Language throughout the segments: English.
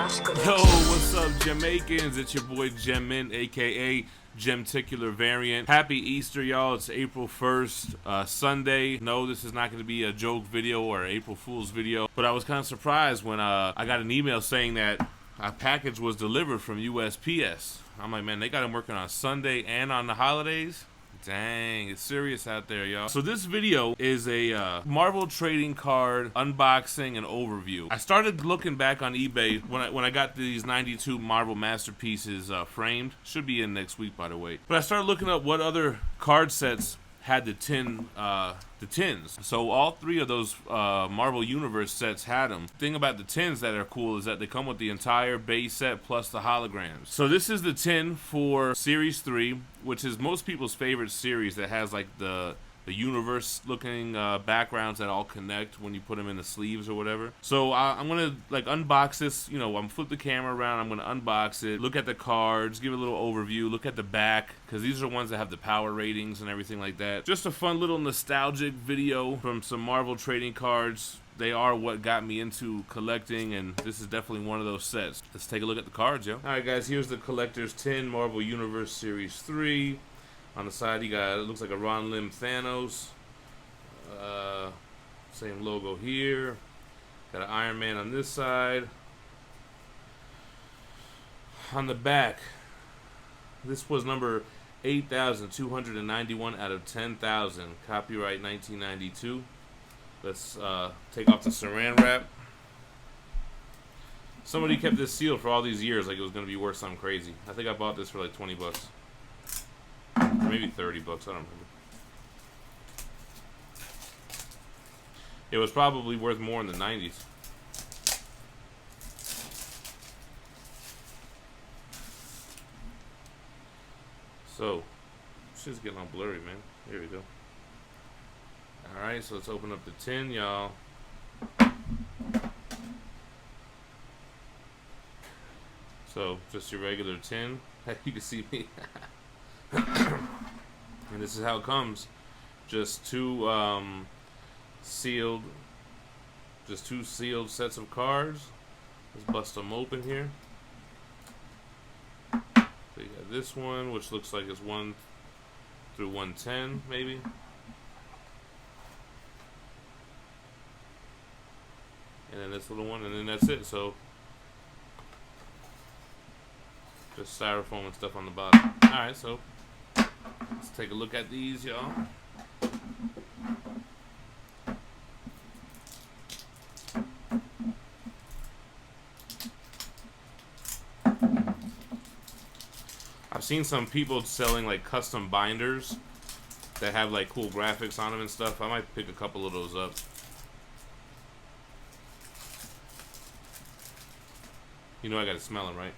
Yo, what's up, Jamaicans? It's your boy GemMint, aka Gemticular Variant. Happy Easter, y'all. It's April 1st, Sunday. No, this is not going to be a joke video or an April Fool's video, but I was kind of surprised when I got an email saying that a package was delivered from USPS. I'm like, man, they got them working on Sunday and on the holidays? Dang, it's serious out there, y'all. So this video is a Marvel trading card unboxing and overview. I started looking back on eBay when I got these 92 Marvel Masterpieces framed. Should be in next week, by the way. But I started looking up what other card sets had the tins. So all three of those Marvel Universe sets had them. The thing about the tins that are cool is that they come with the entire base set plus the holograms. So this is the tin for Series 3, which is most people's favorite series that has like the universe looking backgrounds that all connect when you put them in the sleeves or whatever. So I'm gonna like unbox this, you know, I'm flip the camera around, I'm gonna unbox it, look at the cards, give a little overview, look at the back, because these are ones that have the power ratings and everything like that. Just a fun little nostalgic video from some Marvel trading cards. They are what got me into collecting, and this is definitely one of those sets. Let's take a look at the cards, yo. Alright guys, here's the collector's tin, Marvel Universe Series 3. On the side, you got, it looks like a Ron Lim Thanos. Same logo here. Got an Iron Man on this side. On the back, this was number 8,291 out of 10,000. Copyright 1992. Let's take off the saran wrap. Somebody kept this sealed for all these years like it was going to be worth something crazy. I think I bought this for like 20 bucks. Maybe 30 bucks, I don't remember. It was probably worth more in the 90s. So, shit's getting all blurry, man. Here we go. Alright, so let's open up the tin, y'all. So, just your regular tin. You can see me. And this is how it comes. Just two sealed sets of cards. Let's bust them open here. So you got this one, which looks like it's 1 through 110, maybe. And then this little one, and then that's it. So just styrofoam and stuff on the bottom. Alright, so let's take a look at these, y'all. I've seen some people selling like custom binders that have like cool graphics on them and stuff. I might pick a couple of those up. You know I gotta smell them, right?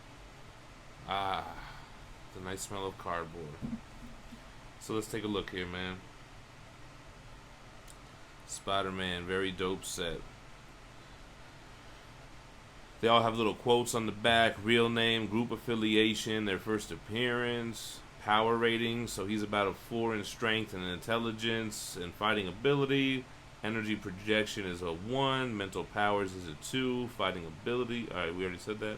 Ah, the nice smell of cardboard. So let's take a look here, man. Spider-Man, very dope set. They all have little quotes on the back. Real name, group affiliation, their first appearance, power ratings. So he's about a 4 in strength and intelligence and fighting ability. Energy projection is a 1. Mental powers is a 2. Fighting ability. Alright, we already said that.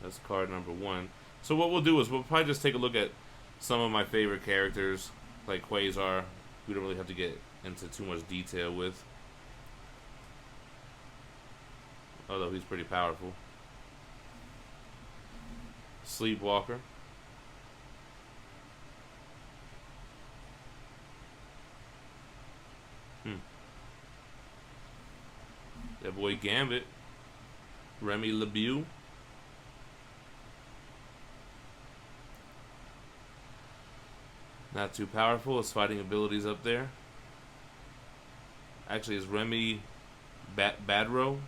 That's card number 1. So what we'll do is we'll probably just take a look at some of my favorite characters, like Quasar. We don't really have to get into too much detail with. Although he's pretty powerful. Sleepwalker. That boy Gambit. Remy LeBeau. Not too powerful. His fighting abilities up there. Actually, it's Remy Badrow.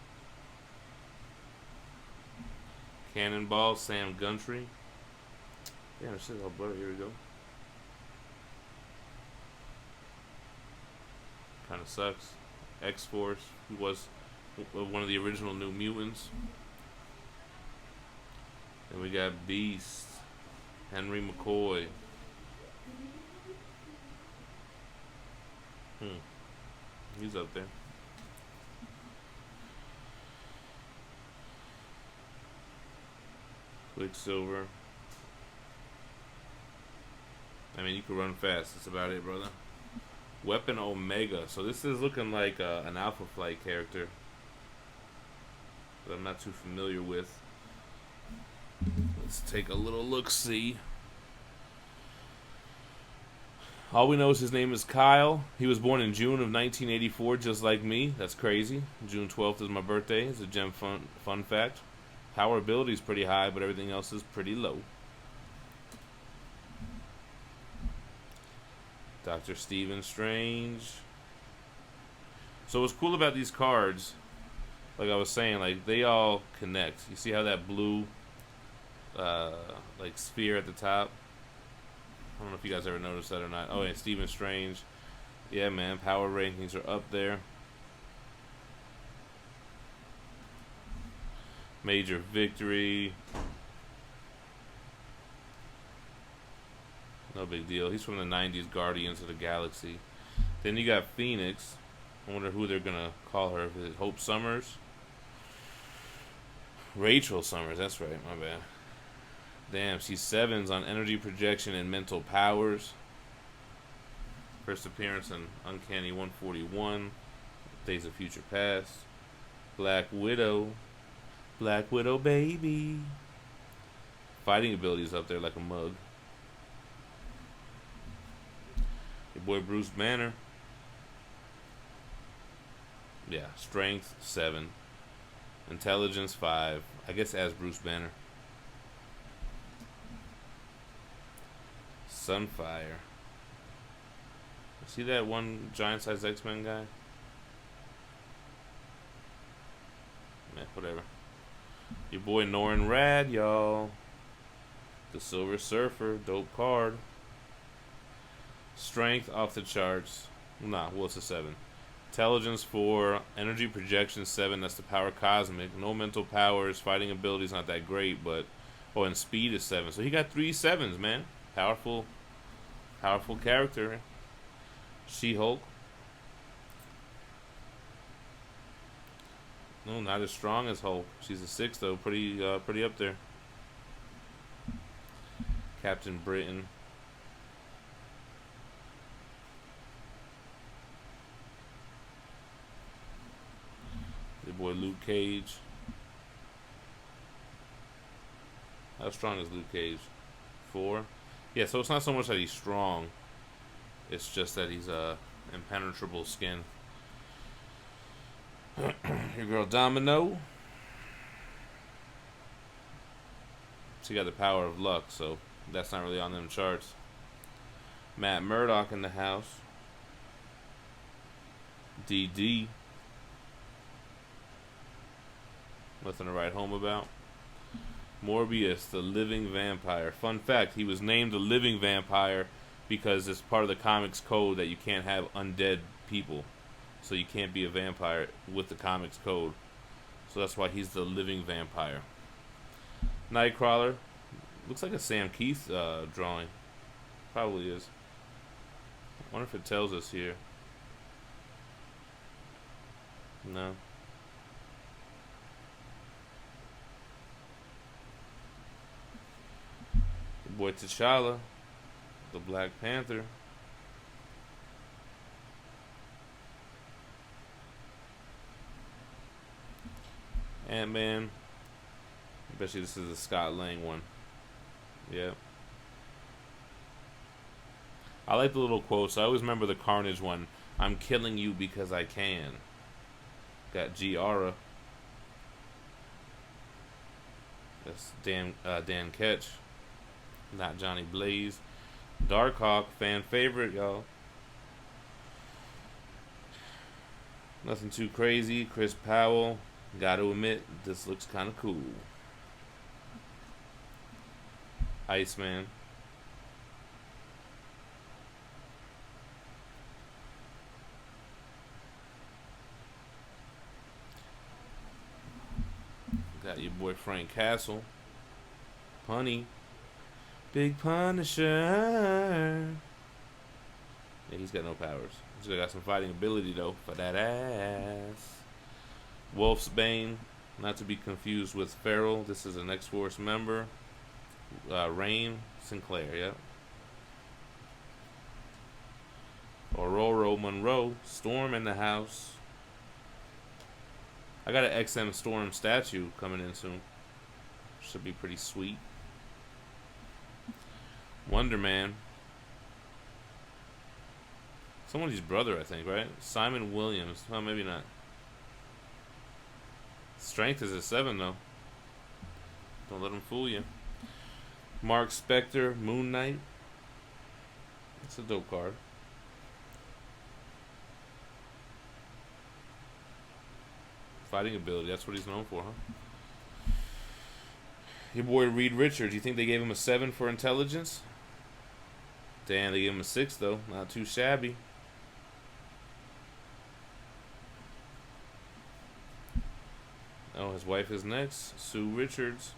Cannonball, Sam Guntry. Damn, this shit's all blurry. Here we go. Kind of sucks. X-Force, who was one of the original New Mutants. Then we got Beast, Henry McCoy. He's up there. Quicksilver. I mean, you can run fast. That's about it, brother. Weapon Omega. So this is looking like an Alpha Flight character that I'm not too familiar with. Let's take a little look-see. All we know is his name is Kyle. He was born in June of 1984, just like me. That's crazy. June 12th is my birthday. It's a gem fun fact. Power ability is pretty high, but everything else is pretty low. Dr. Stephen Strange. So what's cool about these cards, like I was saying, like they all connect. You see how that blue like sphere at the top? I don't know if you guys ever noticed that or not. Oh, and Stephen Strange. Yeah, man, power rankings are up there. Major Victory. No big deal. He's from the 90s Guardians of the Galaxy. Then you got Phoenix. I wonder who they're going to call her. Is it Hope Summers? Rachel Summers. That's right. My bad. Damn, she's 7s on energy projection and mental powers. First appearance in Uncanny 141. Days of Future Past. Black Widow. Black Widow, baby. Fighting abilities up there like a mug. Your boy Bruce Banner. Yeah, strength 7. Intelligence 5. I guess as Bruce Banner. Sunfire. See that one giant-sized X-Men guy? Yeah, whatever. Your boy Norrin Rad, y'all. The Silver Surfer, dope card. Strength off the charts. Nah, well, it's a 7. Intelligence 4. Energy projection 7. That's the power cosmic. No mental powers. Fighting abilities not that great, but oh, and speed is 7. So he got 3 7s, man. Powerful character. She-Hulk. No, not as strong as Hulk. She's a 6 though. Pretty up there. Captain Britain. Your boy Luke Cage. How strong is Luke Cage? 4. Yeah, so it's not so much that he's strong. It's just that he's impenetrable skin. Your girl Domino. She got the power of luck, so that's not really on them charts. Matt Murdock in the house. DD. Nothing to write home about. Morbius, the living vampire. Fun fact, he was named the living vampire because it's part of the comics code that you can't have undead people. So you can't be a vampire with the comics code. So that's why he's the living vampire. Nightcrawler. Looks like a Sam Keith drawing. Probably is. I wonder if it tells us here. No. Boy T'Challa, the Black Panther. Ant-Man. I bet you this is a Scott Lang one. Yeah. I like the little quotes. I always remember the Carnage one. I'm killing you because I can. Got Giara. That's Dan Ketch. Not Johnny Blaze. Darkhawk, fan favorite, y'all. Nothing too crazy. Chris Powell. Gotta admit, this looks kind of cool. Iceman. Got your boy Frank Castle. Punny. Big Punisher. Yeah, he's got no powers. He's got some fighting ability, though, for that ass. Wolf's Bane. Not to be confused with Feral. This is an X-Force member. Rain Sinclair, yeah. Aurora Monroe, Storm in the house. I got an XM Storm statue coming in soon. Should be pretty sweet. Wonder Man. Somebody's brother, I think, right? Simon Williams. Well, maybe not. Strength is a 7, though. Don't let him fool you. Mark Spector, Moon Knight. That's a dope card. Fighting ability, that's what he's known for, huh? Your boy Reed Richards, you think they gave him a 7 for intelligence? Damn, they gave him a 6, though. Not too shabby. Oh, his wife is next. Sue Richards.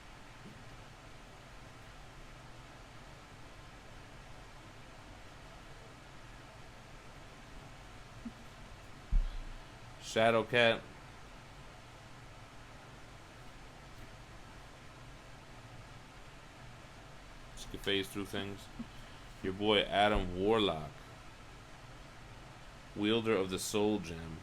Shadowcat. Just can phase through things. Your boy Adam Warlock. Wielder of the Soul Gem.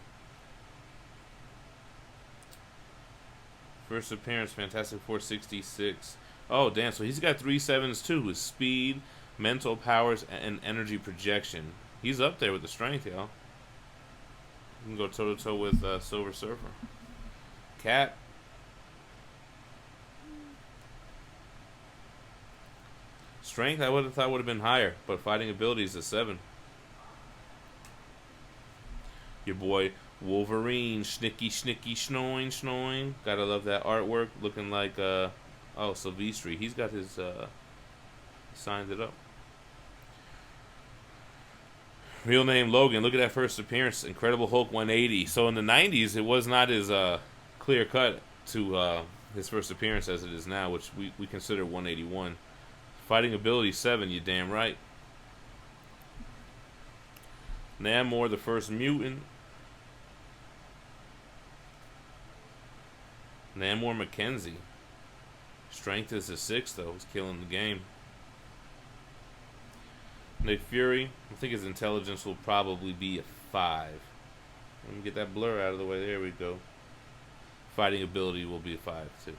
First appearance, Fantastic Four 66. Oh, damn, so he's got 3 7s too, with speed, mental powers, and energy projection. He's up there with the strength, y'all. You can go toe-to-toe with Silver Surfer. Cat. Strength, I would have thought would have been higher, but fighting ability is a 7. Your boy Wolverine, Schnicky, Schnoing, Schnoing. Gotta love that artwork, looking like, oh, Silvestri. He's got his, signed it up. Real name Logan. Look at that first appearance. Incredible Hulk 180. So in the 90s, it was not as clear cut to his first appearance as it is now, which we consider 181. Fighting ability 7, you damn right. Namor, the first mutant. Namor McKenzie. Strength is a 6, though. He's killing the game. Nick Fury. I think his intelligence will probably be a 5. Let me get that blur out of the way. There we go. Fighting ability will be a 5, too.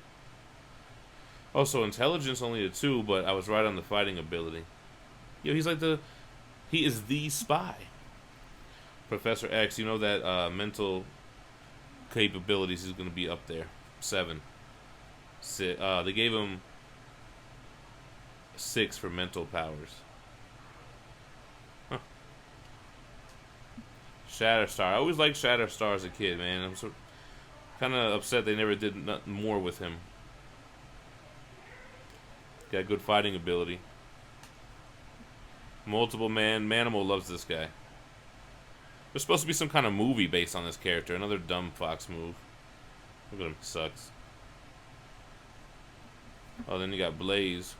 Also, intelligence only a 2, but I was right on the fighting ability. Yo, he's like he is the spy. Professor X, you know that mental capabilities is going to be up there. 7. They gave him 6 for mental powers. Huh. Shatterstar. I always liked Shatterstar as a kid, man. I'm kind of upset they never did nothing more with him. Got good fighting ability. Multiple Man. Manimal loves this guy. There's supposed to be some kind of movie based on this character. Another dumb Fox move. Look at him. Sucks. Oh, then you got Blaze.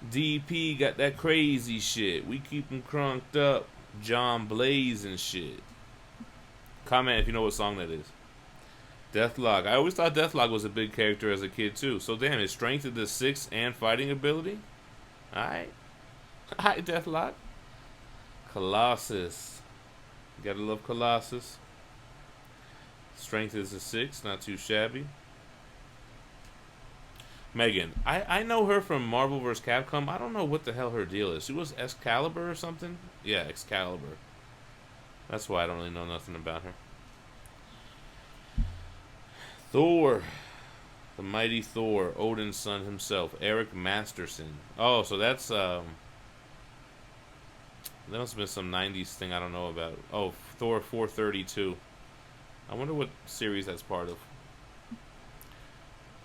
DP got that crazy shit. We keep him crunked up. John Blaze and shit. Comment if you know what song that is. Deathlock. I always thought Deathlock was a big character as a kid, too. So, damn, his strength is the 6 and fighting ability? Alright. Alright, Deathlock. Colossus. You gotta love Colossus. Strength is a 6. Not too shabby. Megan. I know her from Marvel vs. Capcom. I don't know what the hell her deal is. She was Excalibur or something? Yeah, Excalibur. That's why I don't really know nothing about her. Thor, the mighty Thor, Odin's son himself, Eric Masterson. Oh, so that's there must have been some 90s thing I don't know about. Oh, Thor 432. I wonder what series that's part of.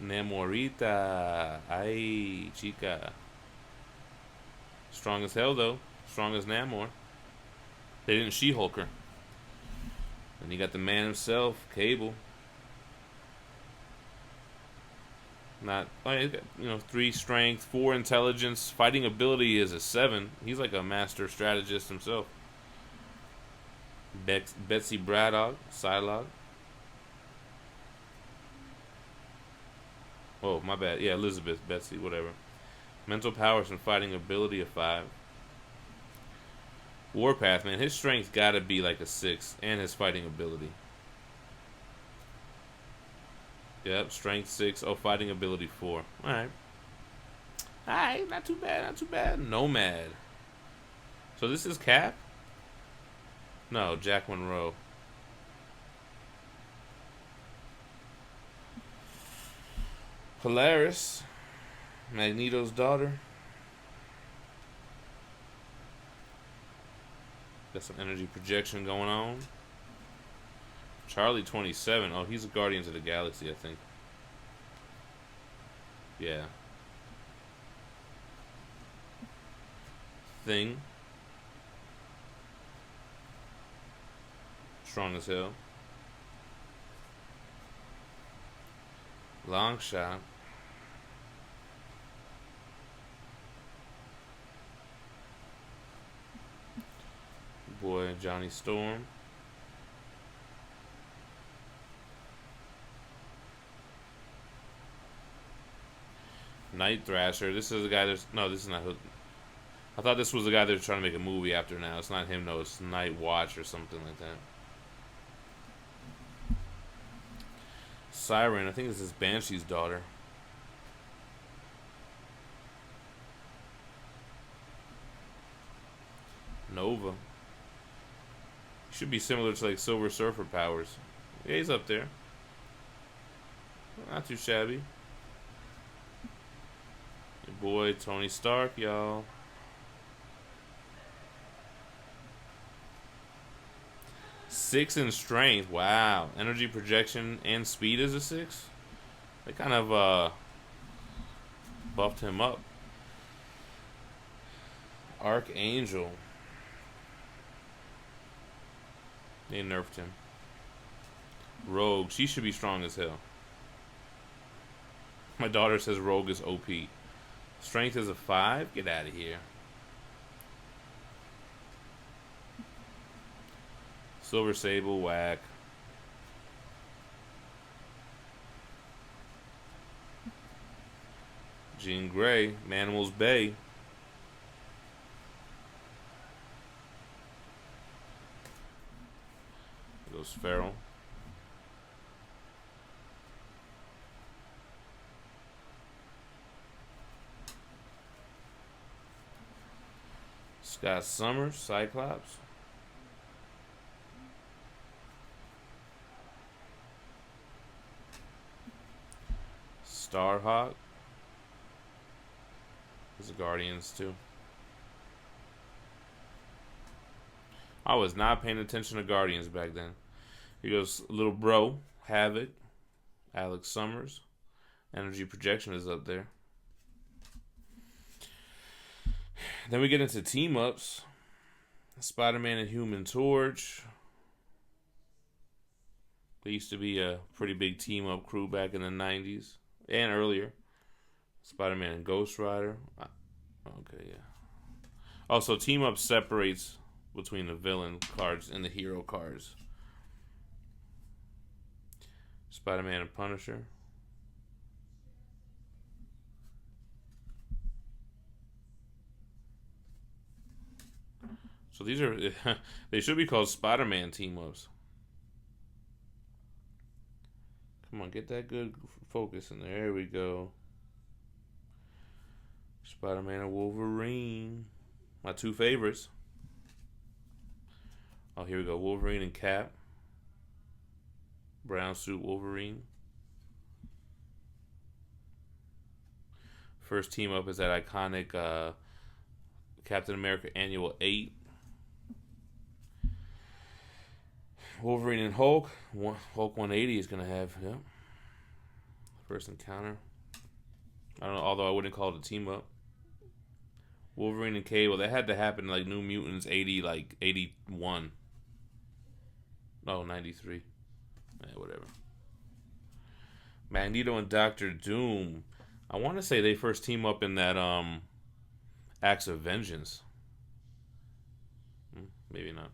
Namorita, ay chica. Strong as hell though, strong as Namor. They didn't She-Hulk her. And you got the man himself, Cable. Not, you know, 3 strength, 4 intelligence, fighting ability is a 7. He's like a master strategist himself. Betsy Braddock, Psylocke. Oh, my bad. Yeah, Elizabeth, Betsy, whatever. Mental powers and fighting ability of 5. Warpath, man, his strength gotta be like a 6, and his fighting ability. Yep, strength 6. Oh, fighting ability 4. Alright. Alright, not too bad, not too bad. Nomad. So this is Cap? No, Jack Monroe. Polaris. Magneto's daughter. Got some energy projection going on. Charlie 27. Oh, he's a Guardians of the Galaxy, I think. Yeah. Thing. Strong as hell. Long shot. Boy, Johnny Storm. Night Thrasher. This is the guy that's... No, this is not... I thought this was the guy they're trying to make a movie after now. It's not him, no. It's Night Watch or something like that. Siren. I think this is Banshee's daughter. Nova. Should be similar to like Silver Surfer powers. Yeah, he's up there. Not too shabby. Your boy Tony Stark, y'all. Six in strength. Wow. Energy projection and speed is a 6. They kind of buffed him up. Archangel. They nerfed him. Rogue. She should be strong as hell. My daughter says Rogue is OP. Strength is a 5? Get out of here. Silver Sable, whack. Jean Grey, Manimal's Bay. Goes Feral. Scott Summers, Cyclops. Starhawk. There's the Guardians too. I was not paying attention to Guardians back then. Here goes little bro, Havoc, Alex Summers. Energy projection is up there. Then we get into team ups. Spider-Man and Human Torch. They used to be a pretty big team up crew back in the 90s and earlier. Spider-Man and Ghost Rider. Okay, yeah. Also, team up separates between the villain cards and the hero cards. Spider-Man and Punisher. So these are, they should be called Spider-Man team-ups. Come on, get that good focus in there. There we go. Spider-Man and Wolverine. My two favorites. Oh, here we go. Wolverine and Cap. Brown suit Wolverine. First team up is that iconic Captain America Annual 8. Wolverine and Hulk. Hulk 180 is going to have, yeah. First encounter. I don't know, although I wouldn't call it a team up. Wolverine and Cable. That had to happen like New Mutants 80, like 81. No, 93. Yeah, whatever. Magneto and Doctor Doom. I want to say they first team up in that Acts of Vengeance. Maybe not.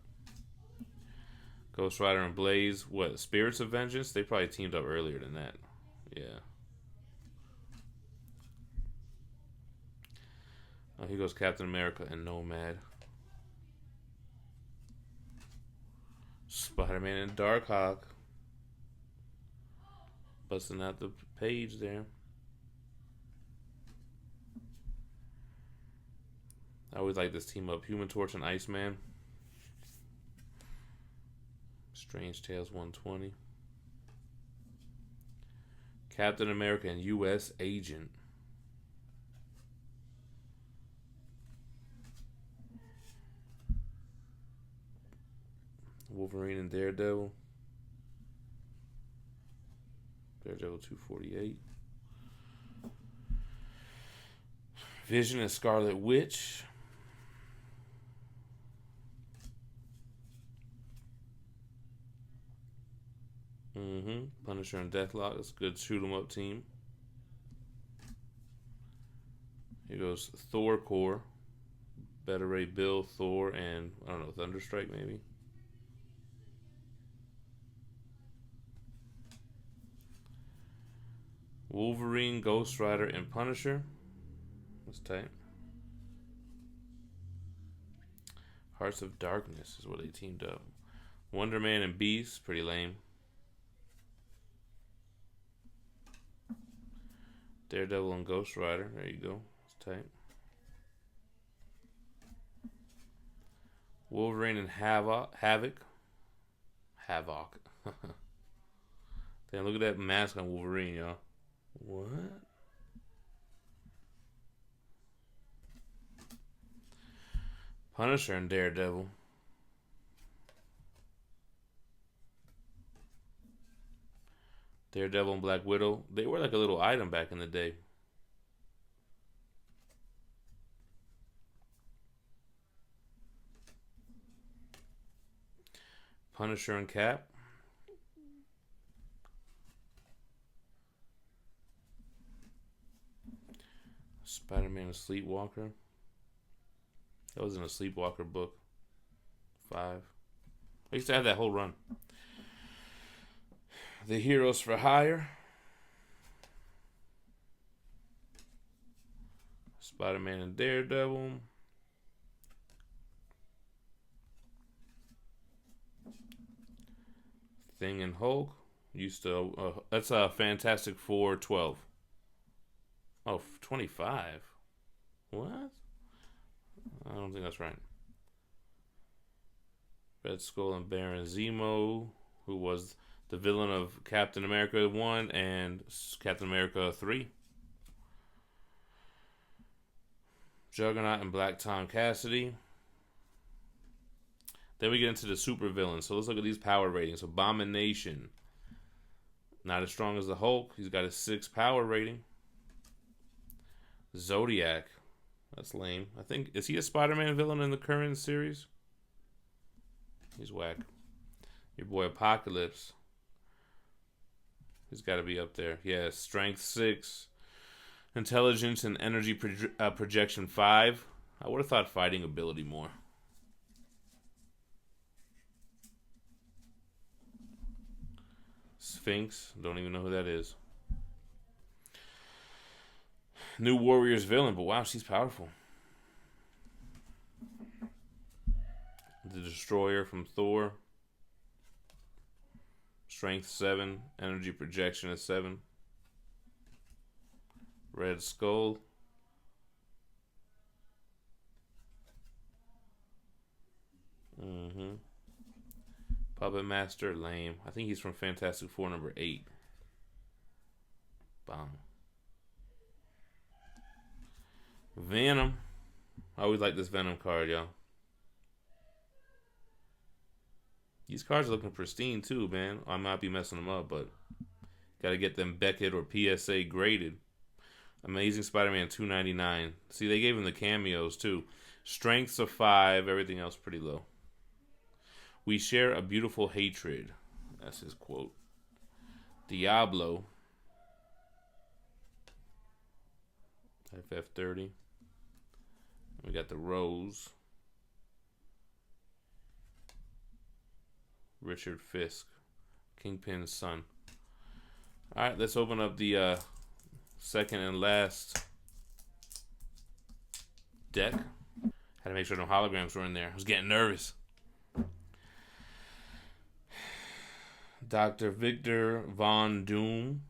Ghost Rider and Blaze. What? Spirits of Vengeance? They probably teamed up earlier than that. Yeah. Oh, here goes Captain America and Nomad. Spider-Man and Darkhawk. Busting out the page there. I always like this team up. Human Torch and Iceman. Strange Tales 120. Captain America and U.S. Agent. Wolverine and Daredevil. Daredevil 248. Vision and Scarlet Witch. Punisher and Deathlock. That's a good shoot 'em up team. Here goes Thor Core. Beta Ray Bill, Thor, and I don't know, Thunderstrike maybe. Wolverine, Ghost Rider, and Punisher. That's tight. Hearts of Darkness is what they teamed up. Wonder Man and Beast, pretty lame. Daredevil and Ghost Rider, there you go. That's tight. Wolverine and Havoc. Damn, look at that mask on Wolverine, y'all. What? Punisher and Daredevil. Daredevil and Black Widow. They were like a little item back in the day. Punisher and Cap. Spider-Man and Sleepwalker. That was in a Sleepwalker book. 5. I used to have that whole run. The Heroes for Hire. Spider-Man and Daredevil. Thing and Hulk. Used to. That's a Fantastic Four 12. Oh, 25. What? I don't think that's right. Red Skull and Baron Zemo, who was the villain of Captain America 1 and Captain America 3. Juggernaut and Black Tom Cassidy. Then we get into the super villains. So let's look at these power ratings. Abomination. Not as strong as the Hulk. He's got a 6 power rating. Zodiac. That's lame. I think, is he a Spider-Man villain in the current series? He's whack. Your boy Apocalypse. He's got to be up there. Yeah, Strength 6. Intelligence and Energy Projection 5. I would have thought Fighting Ability more. Sphinx. Don't even know who that is. New Warriors villain, but wow, she's powerful. The Destroyer from Thor. Strength 7. Energy Projection is 7. Red Skull. Puppet Master, lame. I think he's from Fantastic Four number 8. Bang. Venom. I always like this Venom card, y'all. These cards are looking pristine too, man. I might be messing them up, but gotta get them Beckett or PSA graded. Amazing Spider-Man 299. See, they gave him the cameos too. Strengths of 5, everything else pretty low. We share a beautiful hatred. That's his quote. Diablo. FF30. We got the Rose. Richard Fisk. Kingpin's son. Alright, let's open up the second and last deck. Had to make sure no holograms were in there. I was getting nervous. Dr. Victor Von Doom.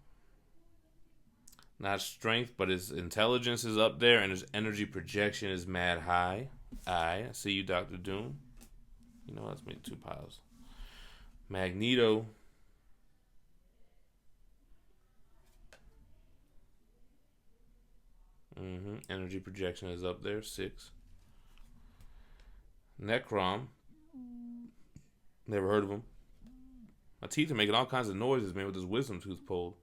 Not strength, but his intelligence is up there, and his energy projection is mad high. I see you, Dr. Doom. You know, let's make 2 piles. Magneto. Energy projection is up there, 6. Necrom. Never heard of him. My teeth are making all kinds of noises, man, with this wisdom tooth pulled.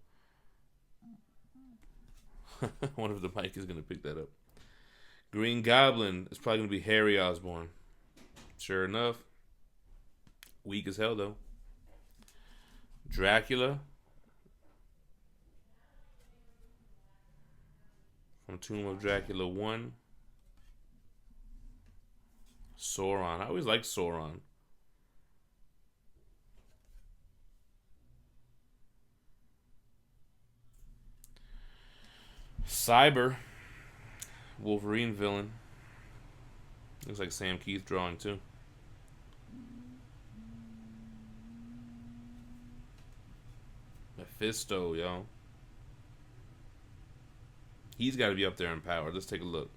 I wonder if the mic is going to pick that up. Green Goblin is probably going to be Harry Osborn. Sure enough. Weak as hell, though. Dracula. From Tomb of Dracula 1. Sauron. I always liked Sauron. Cyber. Wolverine villain. Looks like Sam Keith drawing too. Mephisto, yo. He's got to be up there in power. Let's take a look.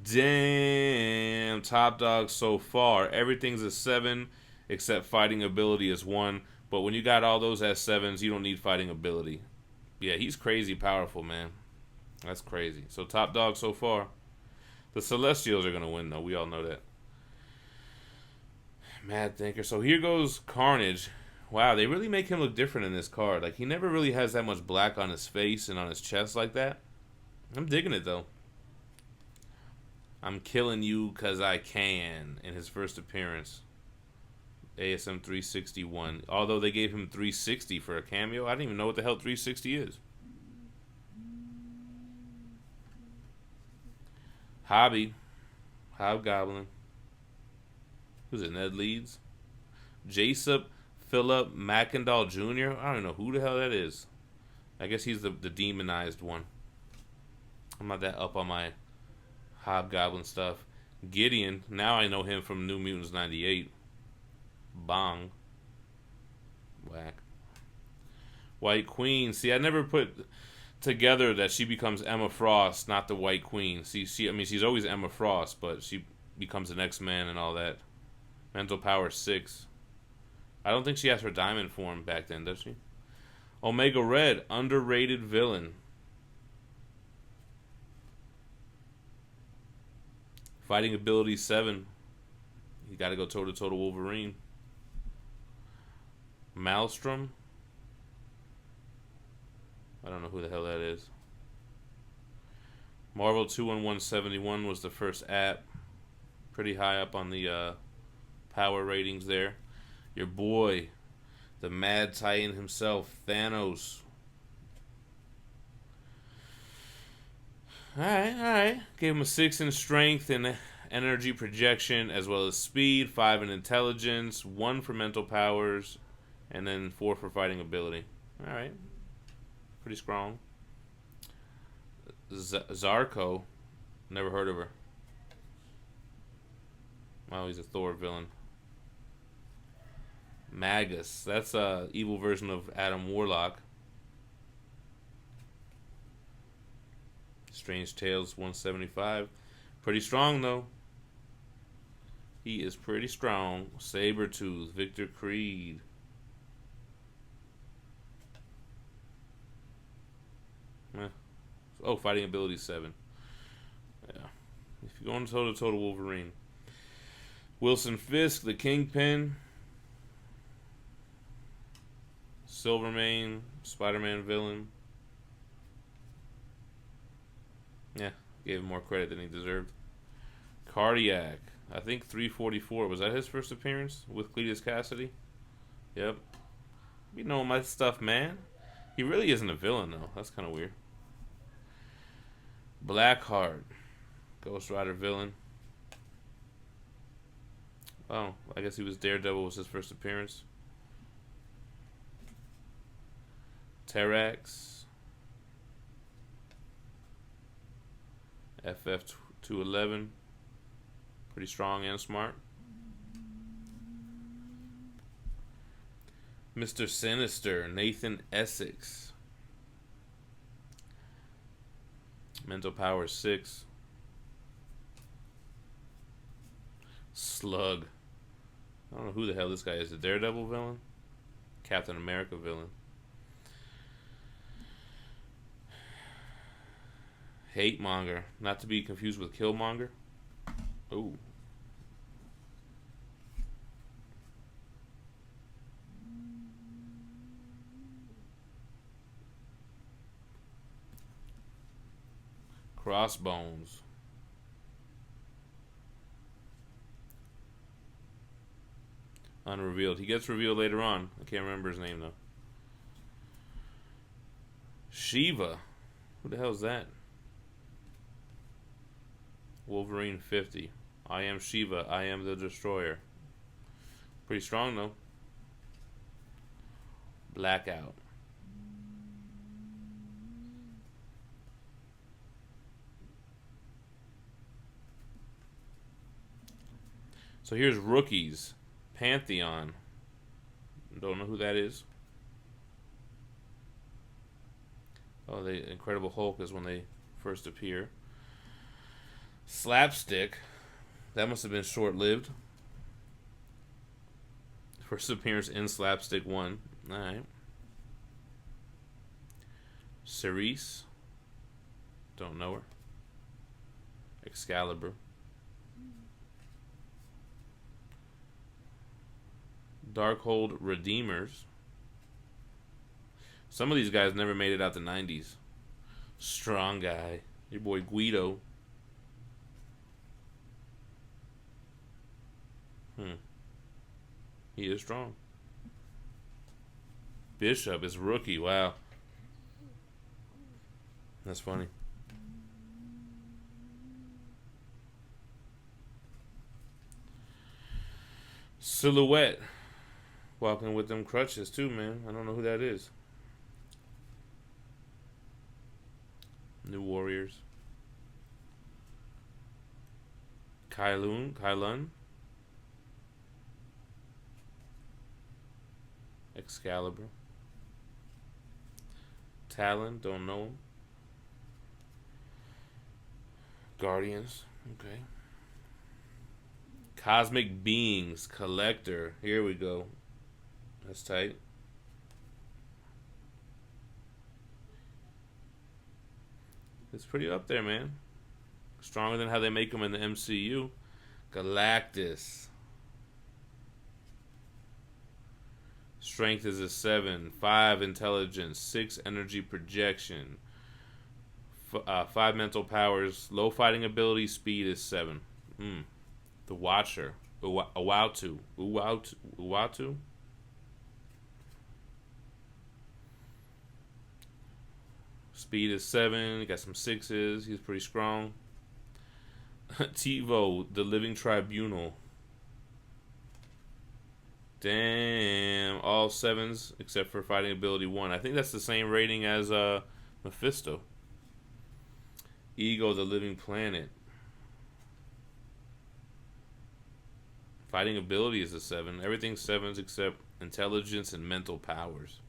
Damn. Top dog so far. Everything's a 7 except fighting ability is 1. But when you got all those as 7s, you don't need fighting ability. Yeah, he's crazy powerful, man. That's crazy. So top dog so far. The Celestials are going to win, though. We all know that. Mad Thinker. So here goes Carnage. Wow, they really make him look different in this card. Like, he never really has that much black on his face and on his chest like that. I'm digging it, though. I'm killing you because I can in his first appearance. ASM 361. Although they gave him 360 for a cameo. I didn't even know what the hell 360 is. Hobby. Hobgoblin. Who's it? Ned Leeds? Jacob Philip Mackendall Jr.? I don't know who the hell that is. I guess he's the demonized one. I'm not that up on my Hobgoblin stuff. Gideon. Now I know him from New Mutants 98. Bong. Whack. White Queen. See, I never put together that she becomes Emma Frost, not the White Queen. See, I mean, she's always Emma Frost, but she becomes an X-Man and all that. Mental power 6. I don't think she has her diamond form back then, does she? Omega Red, underrated villain. Fighting ability 7. You got to go toe-to-toe to Wolverine. Maelstrom. I don't know who the hell that is. Marvel 21171 was the first app. Pretty high up on the power ratings there. Your boy, the Mad Titan himself, Thanos. Alright. Gave him a 6 in strength and energy projection, as well as speed, 5 in intelligence, 1 for mental powers, and then 4 for fighting ability. Alright. Pretty strong. Zarko. Never heard of her. Wow, he's a Thor villain. Magus. That's a evil version of Adam Warlock. Strange Tales 175. Pretty strong, though. He is pretty strong. Sabretooth. Victor Creed. Oh, fighting ability 7. Yeah. If you're going toe-to-toe to Wolverine. Wilson Fisk, the Kingpin. Silvermane, Spider-Man villain. Yeah, gave him more credit than he deserved. Cardiac. I think 344. Was that his first appearance with Cletus Cassidy? Yep. You know my stuff, man. He really isn't a villain, though. That's kind of weird. Blackheart. Ghost Rider villain. Oh, I guess he was Daredevil was his first appearance. Terax. 211. Pretty strong and smart. Mr. Sinister, Nathan Essex. Mental power 6. Slug. I don't know who the hell this guy is. A Daredevil villain? Captain America villain. Hate Monger. Not to be confused with Killmonger. Ooh. Crossbones. Unrevealed. He gets revealed later on. I can't remember his name though. Shiva. Who the hell is that? Wolverine 50. I am Shiva. I am the Destroyer. Pretty strong though. Blackout. So here's rookies. Pantheon. Don't know who that is. Oh, the Incredible Hulk is when they first appear. Slapstick. That must have been short-lived. First appearance in Slapstick 1. Alright. Cerise. Don't know her. Excalibur. Darkhold Redeemers. Some of these guys never made it out the 90s. Strong guy. Your boy Guido. He is strong. Bishop is rookie. Wow. That's funny. Silhouette. Walking with them crutches too, man. I don't know who that is. New Warriors. Kylun. Excalibur. Talon, don't know him. Guardians, okay. Cosmic Beings, Collector. Here we go. That's tight. It's pretty up there, man. Stronger than how they make them in the MCU. Galactus. Strength is a 7. 5 intelligence. 6 energy projection. 5 mental powers. Low fighting ability. Speed is 7. The Watcher. Uatu. Uatu? Speed is 7. Got some 6s. He's pretty strong. Tivo, the Living Tribunal. Damn. All 7s except for fighting ability 1. I think that's the same rating as Mephisto. Ego, the Living Planet. Fighting ability is a 7. Everything's 7s except intelligence and mental powers.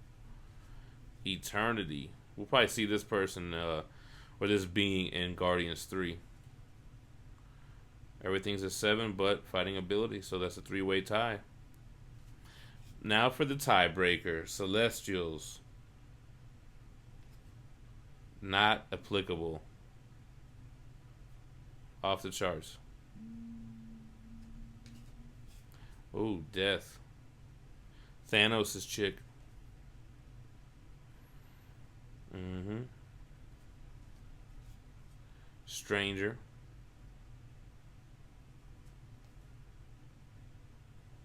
Eternity. We'll probably see this person or this being in Guardians 3. Everything's a 7 but fighting ability, so that's a 3-way tie. Now for the tiebreaker. Celestials. Not applicable. Off the charts. Oh, Death. Thanos' chick. Stranger.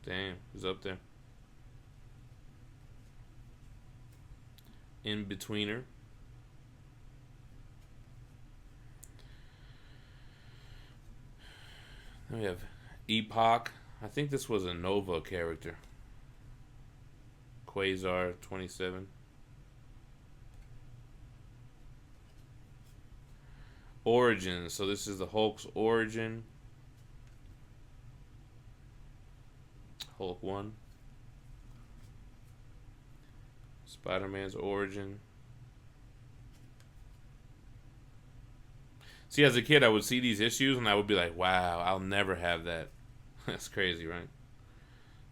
Damn, who's up there? In-Betweener. Then we have Epoch. I think this was a Nova character. Quasar 27. Origin. So this is the Hulk's origin. Hulk 1. Spider-Man's origin. See, as a kid, I would see these issues and I would be like, wow, I'll never have that. That's crazy, right?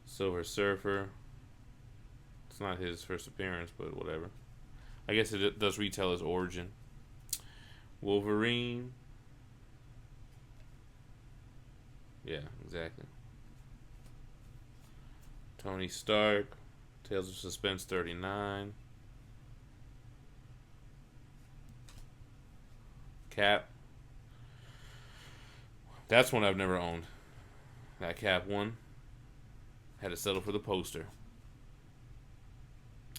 Silver Surfer. It's not his first appearance, but whatever. I guess it does retell his origin. Wolverine. Yeah, exactly. Tony Stark. Tales of Suspense 39. Cap. That's one I've never owned. That Cap one. Had to settle for the poster.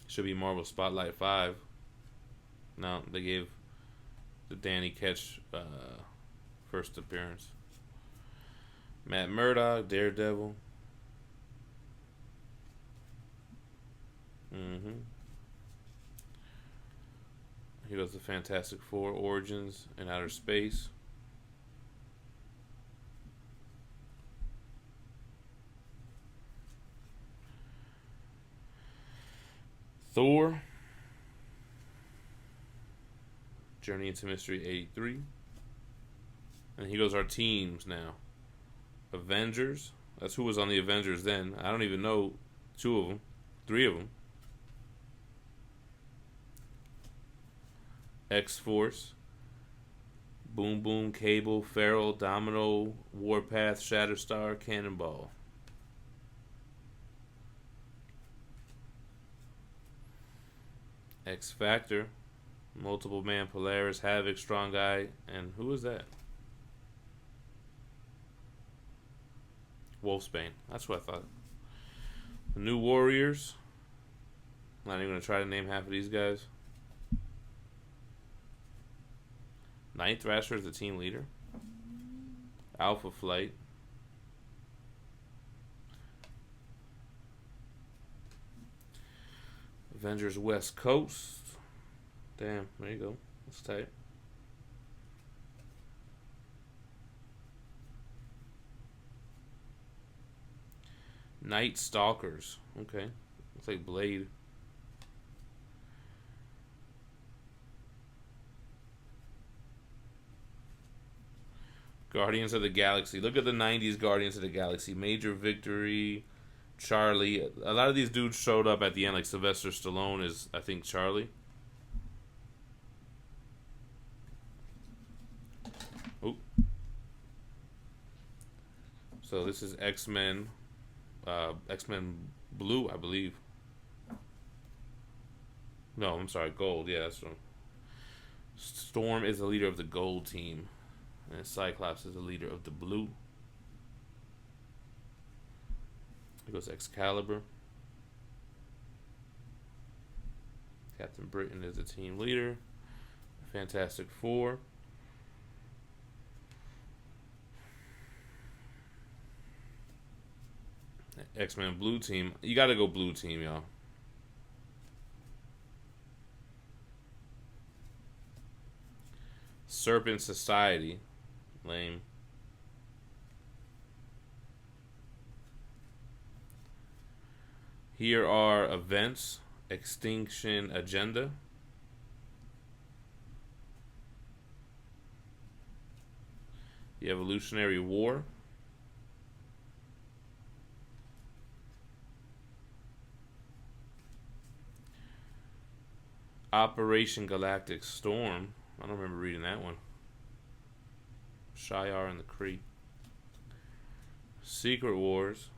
Should be Marvel Spotlight 5. No, they gave the Danny Ketch first appearance. Matt Murdock, Daredevil. He goes the Fantastic Four Origins in Outer Space. Thor. Journey into Mystery 83. And he goes our teams now. Avengers. That's who was on the Avengers then. I don't even know 2 of them. 3 of them. X-Force. Boom Boom, Cable, Feral, Domino, Warpath, Shatterstar, Cannonball. X-Factor. Multiple Man, Polaris, Havoc, Strong Guy, and who is that? Wolfsbane. That's what I thought. The New Warriors. Not even going to try to name half of these guys. Night Thrasher is the team leader. Alpha Flight. Avengers West Coast. Damn, there you go. That's tight. Night Stalkers. Okay. Looks like Blade. Guardians of the Galaxy. Look at the 90s Guardians of the Galaxy. Major Victory, Charlie. A lot of these dudes showed up at the end, like Sylvester Stallone is, I think, Charlie. Oop. So this is X-Men. X-Men Blue, I believe. No, I'm sorry, Gold. Yeah, that's right. Storm is the leader of the Gold team. And Cyclops is the leader of the Blue. Here goes Excalibur. Captain Britain is the team leader. Fantastic Four. X-Men Blue team. You gotta go Blue team, y'all. Serpent Society. Lame. Here are events. Extinction Agenda. The Evolutionary War. Operation Galactic Storm. I don't remember reading that one. Shi'ar and the Kree. Secret Wars.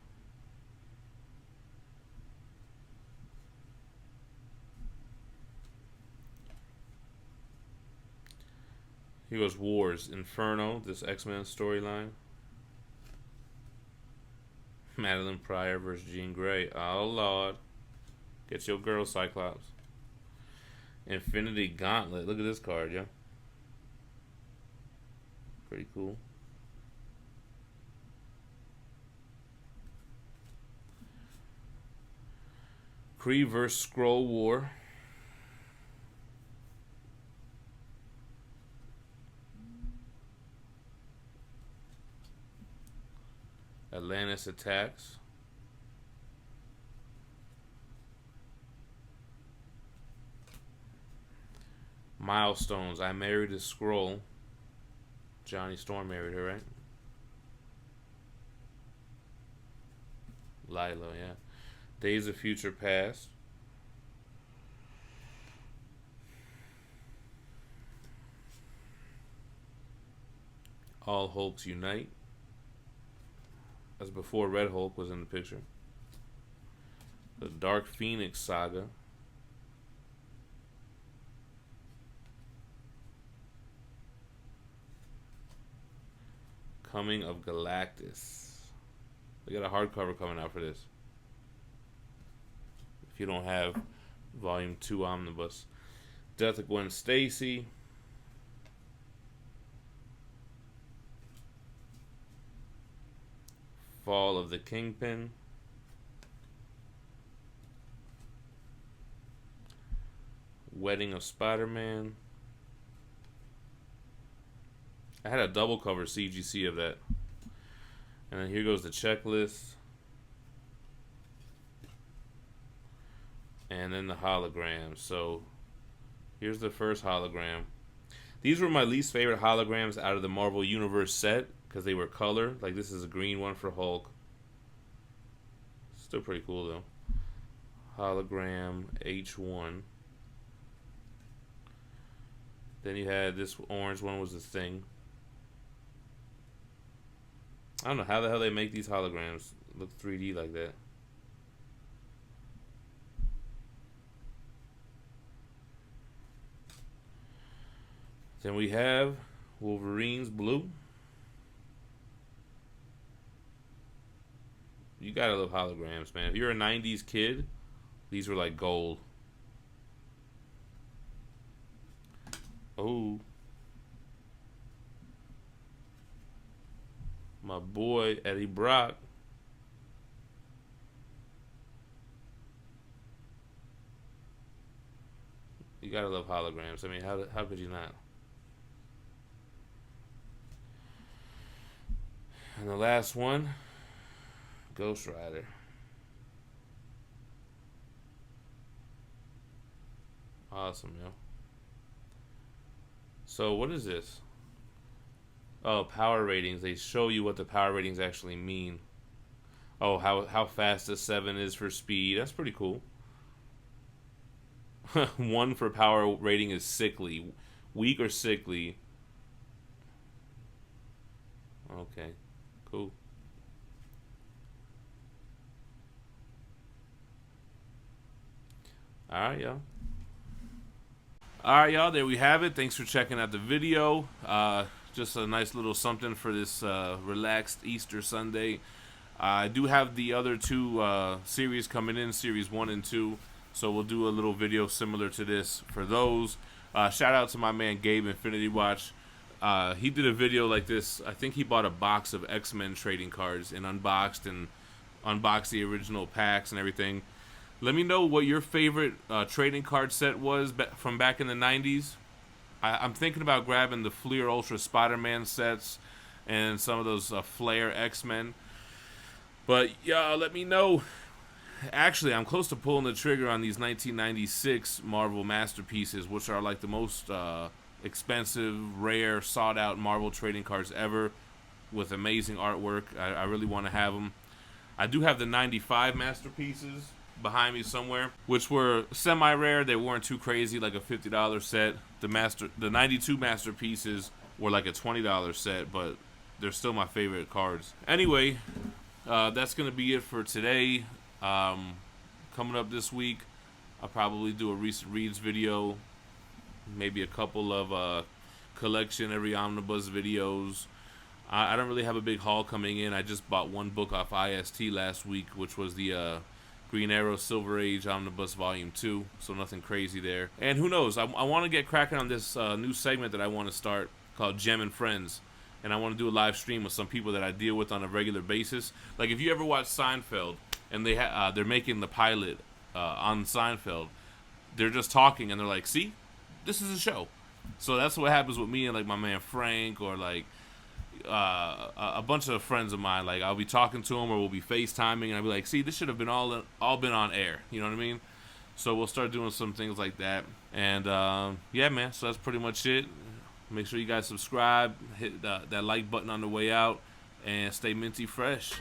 Here goes Wars. Inferno, this X-Men storyline. Madeline Pryor versus Jean Grey. Oh, Lord. Get your girl, Cyclops. Infinity Gauntlet. Look at this card, yo. Pretty cool. Kree vs. Skrull War. Atlantis Attacks. Milestones. I Married a Scroll. Johnny Storm married her, right? Lila, yeah. Days of Future Past. All Hulks Unite. That's before Red Hulk was in the picture. The Dark Phoenix Saga. Coming of Galactus. They got a hardcover coming out for this. If you don't have Volume 2 Omnibus. Death of Gwen Stacy. Fall of the Kingpin. Wedding of Spider-Man. I had a double cover CGC of that. And then here goes the checklist. And then the hologram. So here's the first hologram. These were my least favorite holograms out of the Marvel Universe set because they were color. Like this is a green one for Hulk. Still pretty cool though. Hologram H1. Then you had this orange one was the Thing. I don't know how the hell they make these holograms look 3D like that. Then we have Wolverine's Blue. You gotta love holograms, man. If you're a 90s kid, these were like gold. Oh. My boy Eddie Brock. You gotta love holograms. I mean, how could you not? And the last one, Ghost Rider. Awesome, yo. So what is this? Oh, power ratings. They show you what the power ratings actually mean. Oh, how fast the 7 is for speed. That's pretty cool. 1 for power rating is sickly. Weak or sickly. Okay, cool. Alright, y'all. Alright, y'all. There we have it. Thanks for checking out the video. Just a nice little something for this relaxed Easter Sunday. I do have the other 2 series coming in, series 1 and 2. So we'll do a little video similar to this for those. Shout out to my man Gabe Infinity Watch. He did a video like this. I think he bought a box of X-Men trading cards and unboxed the original packs and everything. Let me know what your favorite trading card set was from back in the 90s. I'm thinking about grabbing the Fleer Ultra Spider-Man sets and some of those Flair X-Men. But yeah, let me know. Actually, I'm close to pulling the trigger on these 1996 Marvel Masterpieces, which are like the most expensive, rare, sought-out Marvel trading cards ever with amazing artwork. I really want to have them. I do have the 95 Masterpieces behind me somewhere, which were semi-rare. They weren't too crazy, like a $50 set. The 92 Masterpieces were like a $20 set, but they're still my favorite cards. Anyway, that's going to be it for today. Coming up this week, I'll probably do a recent reads video, maybe a couple of collection every omnibus videos. I don't really have a big haul coming in. I just bought 1 book off IST last week, which was the Green Arrow Silver Age Omnibus Volume 2, so nothing crazy there. And who knows, I want to get cracking on this new segment that I want to start called Gem and Friends. And I want to do a live stream with some people that I deal with on a regular basis. Like if you ever watch Seinfeld, and they're making the pilot on Seinfeld, they're just talking, and they're like, see, this is a show. So that's what happens with me and like my man Frank, or like a bunch of friends of mine, like I'll be talking to them or we'll be FaceTiming, and I'll be like, see, this should have been all been on air. You know what I mean? So we'll start doing some things like that. And yeah, man. So that's pretty much it. Make sure you guys subscribe, hit that like button on the way out, and stay minty fresh.